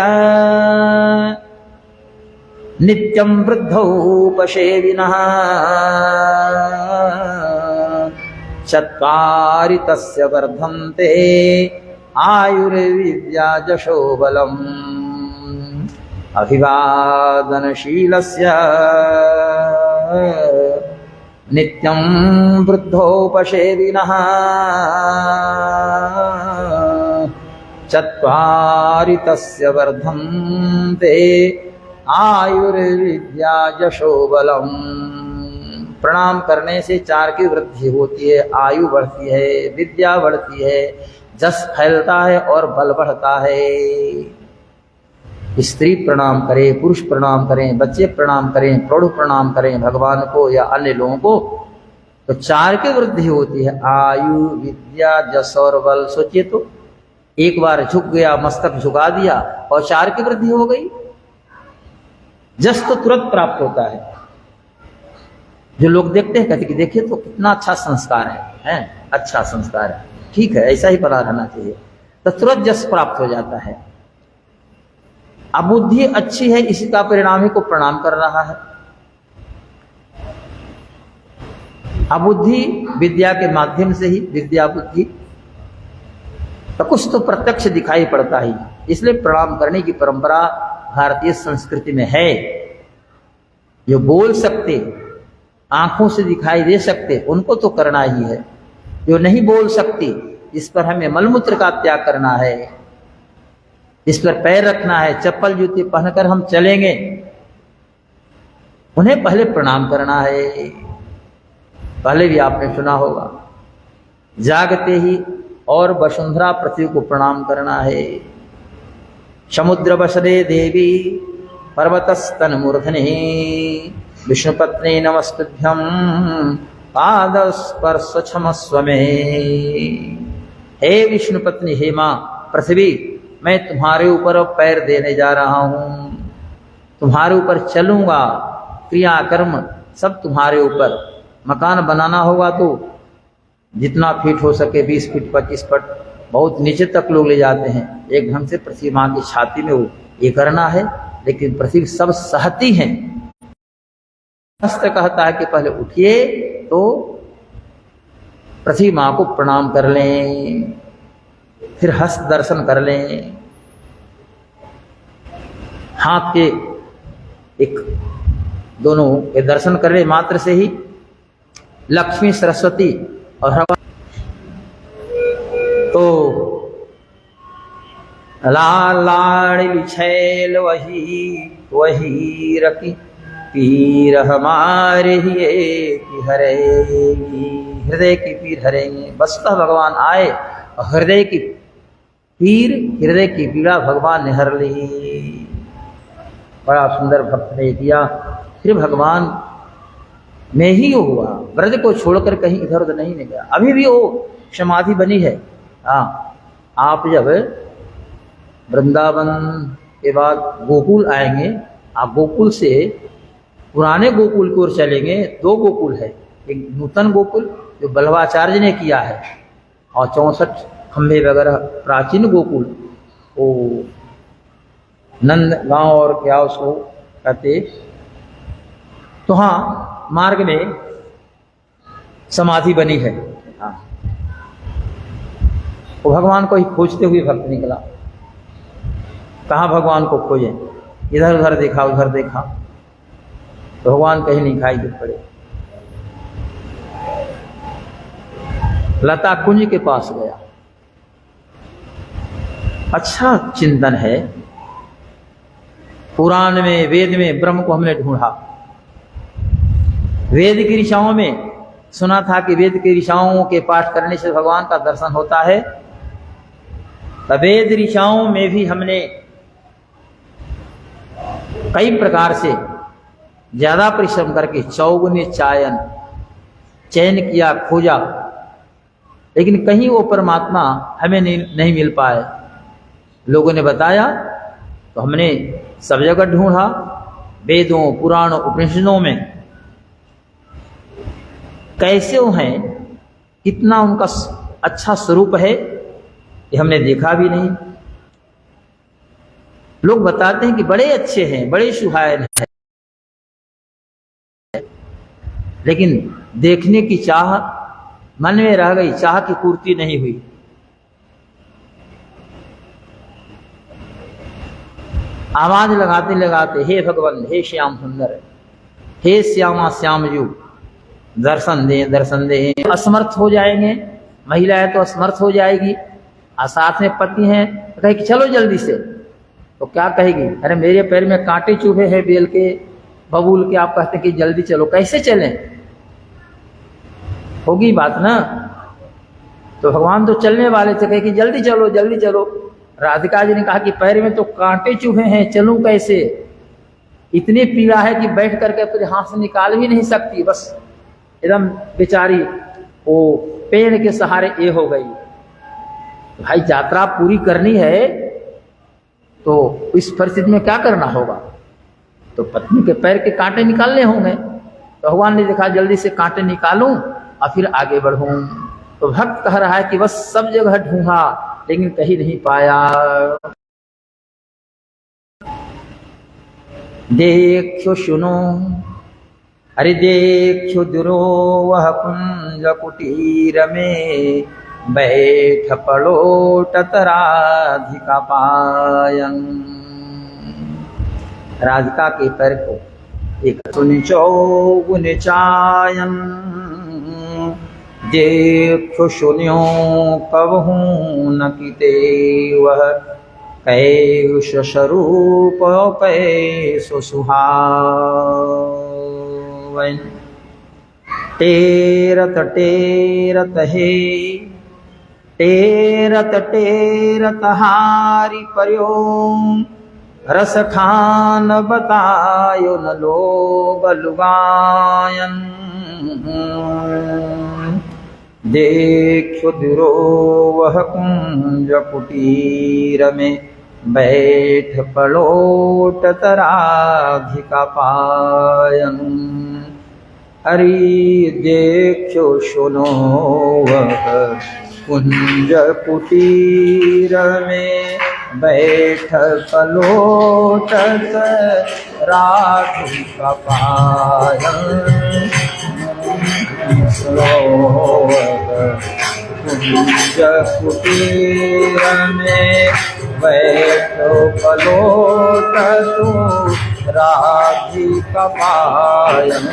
नित्यं वृद्धौ पशेविनः चत्वारि तस्य वर्धन्ते आयुर्विद्या यशो बलम्। अभिवादनशीलस्य नित्यं वृद्धौ पशेविनः चत्वारि तस्य वर्धन्ते आयुर्विद्या यशो बलम्। प्रणाम करने से 4 की वृद्धि होती है, आयु बढ़ती है, विद्या बढ़ती है, जस फैलता है और बल बढ़ता है। स्त्री प्रणाम करे, पुरुष प्रणाम करें, बच्चे प्रणाम करें, प्रौढ़ प्रणाम करें भगवान को या अन्य लोगों को, तो 4 की वृद्धि होती है, आयु, विद्या, जस और बल। सोचिए तो, एक बार झुक गया, मस्तक झुका दिया और 4 की वृद्धि हो गई। जस तो तुरंत प्राप्त होता है। जो लोग देखते हैं कहते कि देखिए तो कितना अच्छा संस्कार है, अच्छा संस्कार है, ठीक है, ऐसा ही बना रहना चाहिए, तो तुरंत जस प्राप्त हो जाता है। अब बुद्धि अच्छी है, इसी का परिणाम ही को प्रणाम कर रहा है। अब बुद्धि विद्या के माध्यम से ही, विद्या बुद्धि तो कुछ तो प्रत्यक्ष दिखाई पड़ता ही, इसलिए प्रणाम करने की परंपरा भारतीय संस्कृति में है। जो बोल सकते, आंखों से दिखाई दे सकते, उनको तो करना ही है। जो नहीं बोल सकती, इस पर हमें मलमूत्र का त्याग करना है, इस पर पैर रखना है, चप्पल जूते पहनकर हम चलेंगे, उन्हें पहले प्रणाम करना है। पहले भी आपने सुना होगा, जागते ही और वसुंधरा पृथ्वी को प्रणाम करना है। समुद्र वसरे देवी पर्वतस्तन मूर्धनि विष्णुपत्नी नमस्तुभ्यं पादस्पर्श क्षमस्व मे। हे विष्णुपत्नी, हे मां पृथ्वी, मैं तुम्हारे ऊपर पैर देने जा रहा हूं, तुम्हारे ऊपर चलूंगा, क्रियाकर्म सब तुम्हारे ऊपर। मकान बनाना होगा तो जितना फीट हो सके, 20 फीट 25 फीट, बहुत नीचे तक लोग ले जाते हैं। एक ढंग से पृथ्वी मां की छाती में वो ये करना है, लेकिन पृथ्वी सब सहती हैं। शास्त्र कहता है कि पहले उठिए तो पृथ्वी मां को प्रणाम कर लें, फिर हस्त दर्शन कर लें। हाथ के एक दोनों के दर्शन करने मात्र से ही लक्ष्मी, सरस्वती और तो लाल लाड़ छैल वही रखी पीर हमारे ही की हरेगी, हृदय की पीर हरेंगे। वस्तुतः भगवान आए और हृदय की पीर, हृदय की पीड़ा भगवान ने हर ली। बड़ा सुंदर भक्त ने किया। फिर भगवान में ही वो हुआ, ब्रज को छोड़कर कहीं इधर उधर नहीं गया। अभी भी वो समाधि बनी है। हाँ, आप जब वृंदावन के बाद गोकुल आएंगे, आप गोकुल से पुराने गोकुल की ओर चलेंगे। 2 गोकुल है, एक नूतन गोकुल जो बल्लभाचार्य ने किया है, और 64 खंभे वगैरह प्राचीन गोकुल, वो नंद गांव और क्या उसको कहते। तो हाँ, मार्ग में समाधि बनी है। हाँ, वो भगवान को ही खोजते हुए भक्त निकला। कहाँ भगवान को खोजें, इधर उधर देखा, उधर देखा, तो भगवान कहीं नहीं खाई दे पड़े। लता कुंज के पास गया। अच्छा चिंतन है। पुराण में, वेद में ब्रह्म को हमने ढूंढा। वेद की ऋचाओं में सुना था कि वेद की ऋचाओं के पाठ करने से भगवान का दर्शन होता है। वेद ऋचाओं में भी हमने कई प्रकार से ज्यादा परिश्रम करके चौगुने चयन किया, खोजा, लेकिन कहीं वो परमात्मा हमें नहीं मिल पाए। लोगों ने बताया तो हमने सब जगह ढूंढा, वेदों पुराणों उपनिषदों में कैसे वो हैं, कितना उनका अच्छा स्वरूप है, ये हमने देखा भी नहीं। लोग बताते हैं कि बड़े अच्छे हैं, बड़े सुहायल हैं, लेकिन देखने की चाह मन में रह गई, चाह की पूर्ति नहीं हुई। आवाज लगाते लगाते हे भगवान, हे श्याम सुंदर, हे श्यामा श्यामजू, दर्शन दे दर्शन दे। असमर्थ हो जाएंगे, महिला है तो असमर्थ हो जाएगी, और साथ में पति हैं तो कहे कि चलो जल्दी से, तो क्या कहेगी, अरे मेरे पैर में कांटे चुभे हैं बेल के बबूल के, आप कहते कि जल्दी चलो, कैसे चलें, होगी बात ना। तो भगवान तो चलने वाले थे, कहे कि जल्दी चलो जल्दी चलो। राधिका जी ने कहा कि पैर में तो कांटे चुभे हैं, चलूं कैसे, इतनी पीड़ा है कि बैठ करके अपने हाथ से निकाल भी नहीं सकती, बस एकदम बेचारी वो पेड़ के सहारे ये हो गई। भाई यात्रा पूरी करनी है तो इस परिस्थिति में क्या करना होगा, तो पत्नी के पैर के कांटे निकालने होंगे। तो भगवान ने देखा जल्दी से कांटे निकालूं और फिर आगे बढ़ूं। तो भक्त कह रहा है कि बस सब जगह ढूंढा लेकिन कहीं नहीं पाया। देखो सुनो, अरे देखो दुरोवह कुंज कुटीर में, बैठ पड़ोटत राधिका पायन। राधिका के पैर को एक सुनिचो गुन चायन, देखो सुनियो कबहू न किते वह, कैश स्वरूप कैसो सुहावन। टेरत टेरत हे, टेरत टेरत हारी पर्यो, रस खान बतायो न लोग लुगायन। देखो दुरोवह कुंज कुटीर में, बैठ पड़ोटत राधिका पायन। हरि देखो सुनो वह कुंज कुटीर में, बैठ पलोटत राधिका पायन। कुंज कुटीर में, बैठो पलोटत राधिका पायन।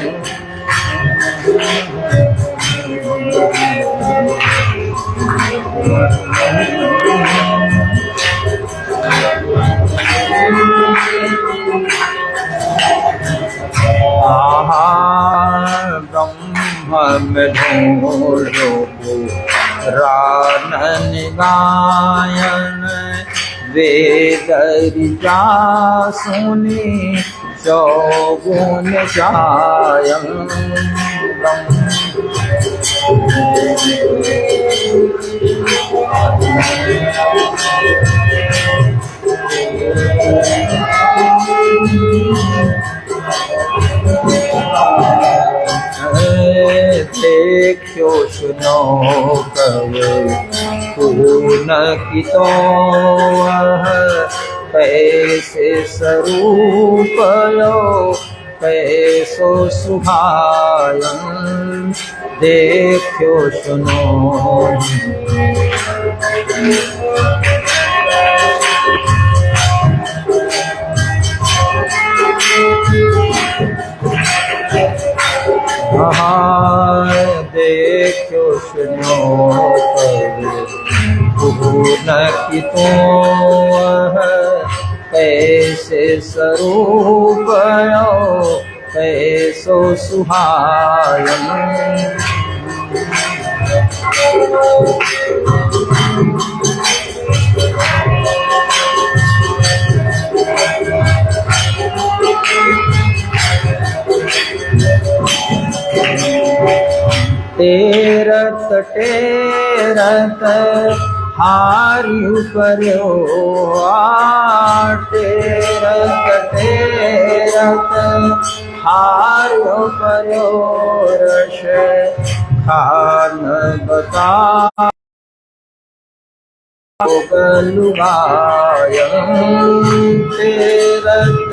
आहा ब्रह्म में ढूंढो रानन गायन, वेद ऋचा सुनी चौगुन चायन। देखो सुनो कवे पून की तो वह, कैसे स्वरूप यो कैसो सुहायन। देखो सुनो देखो सुनो पून की तो कैसे स्वरूप कैसो सुहायन। टेरत टेरत हारियु पर्यो टेरत टेरत हारियु पर्यो रश खान बता गलुगायं टेरत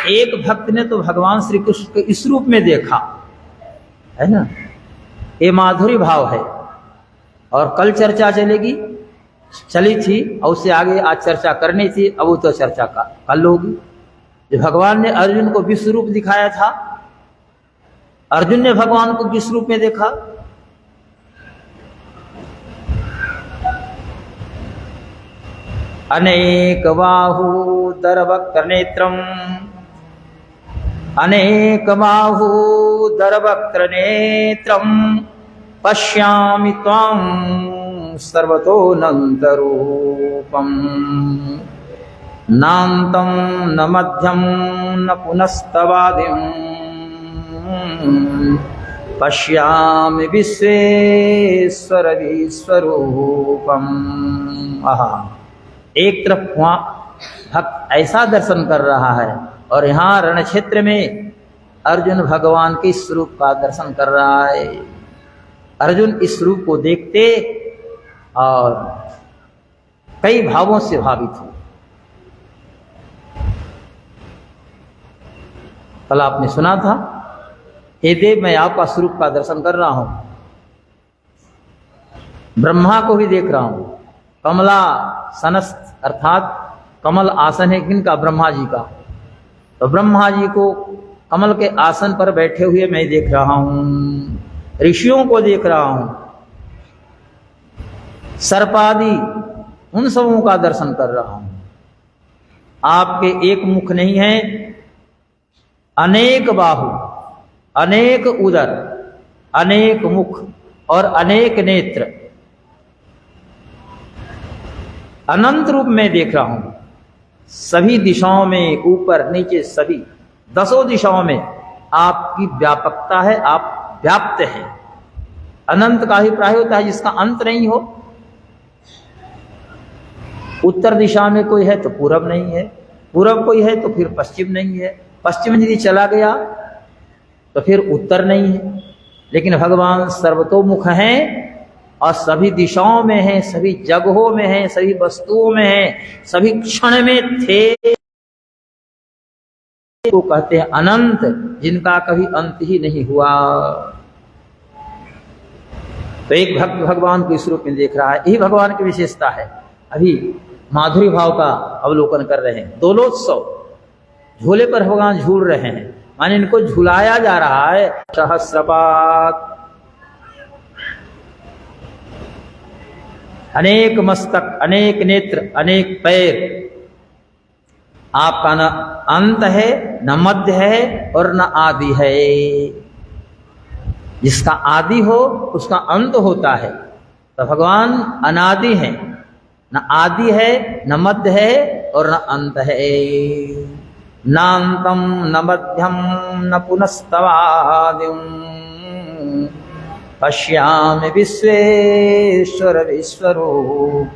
एक भक्त ने तो भगवान श्री कृष्ण को इस रूप में देखा, है ना, ये माधुरी भाव है। और कल चर्चा चली थी और उससे आगे आज चर्चा करनी थी, अब वो तो चर्चा कल होगी। जो भगवान ने अर्जुन को विश्व रूप दिखाया था, अर्जुन ने भगवान को किस रूप में देखा? अनेक बाहूदर वक्र नेत्रम अनेक बाहूदर वक्र नेत्रम पश्यामि त्वां सर्वतोऽनन्तरूपम् नान्तं न मध्यं न पुनस्तवादिं पश्यामि विश्वेश्वर विश्वरूपम्। आहा, एक तरफ वहाँ भक्त ऐसा दर्शन कर रहा है और यहाँ रण क्षेत्र में अर्जुन भगवान के स्वरूप का दर्शन कर रहा है। अर्जुन इस रूप को देखते और कई भावों से भावित हुए। कल आपने सुना था, हे देव मैं आपका स्वरूप का दर्शन कर रहा हूं, ब्रह्मा को भी देख रहा हूं। कमला सनस्त अर्थात कमल आसन है किनका? ब्रह्मा जी का। तो ब्रह्मा जी को कमल के आसन पर बैठे हुए मैं देख रहा हूं, ऋषियों को देख रहा हूं, सर्पादि उन सबों का दर्शन कर रहा हूं। आपके एक मुख नहीं है, अनेक बाहु, अनेक उदर, अनेक मुख और अनेक नेत्र, अनंत रूप में देख रहा हूं। सभी दिशाओं में, ऊपर नीचे सभी 10 दिशाओं में आपकी व्यापकता है, आप व्याप्त है। अनंत का अभिप्राय होता है जिसका अंत नहीं हो। उत्तर दिशा में कोई है तो पूरब नहीं है, पूरब कोई है तो फिर पश्चिम नहीं है, पश्चिम यदि चला गया तो फिर उत्तर नहीं है। लेकिन भगवान सर्वतोमुख हैं और सभी दिशाओं में हैं, सभी जगहों में हैं, सभी वस्तुओं में हैं, सभी क्षण में थे। वो कहते हैं अनंत, जिनका कभी अंत ही नहीं हुआ। तो एक भक्त भगवान को इस रूप में देख रहा है, यही भगवान की विशेषता है। अभी माधुरी भाव का अवलोकन कर रहे हैं। दोलोत्सव, झूले पर भगवान झूल रहे हैं, माने इनको झुलाया जा रहा है। सहस्रपात, अनेक मस्तक, अनेक नेत्र, अनेक पैर। आपका न अंत है, न मध्य है और न आदि है। जिसका आदि हो उसका अंत होता है। तो भगवान अनादि है, न आदि है, न मध्य है और न अंत है। नान्तम न मध्यम न पुनस्तवादिम पश्यामि विश्वेश्वर विश्वरूप।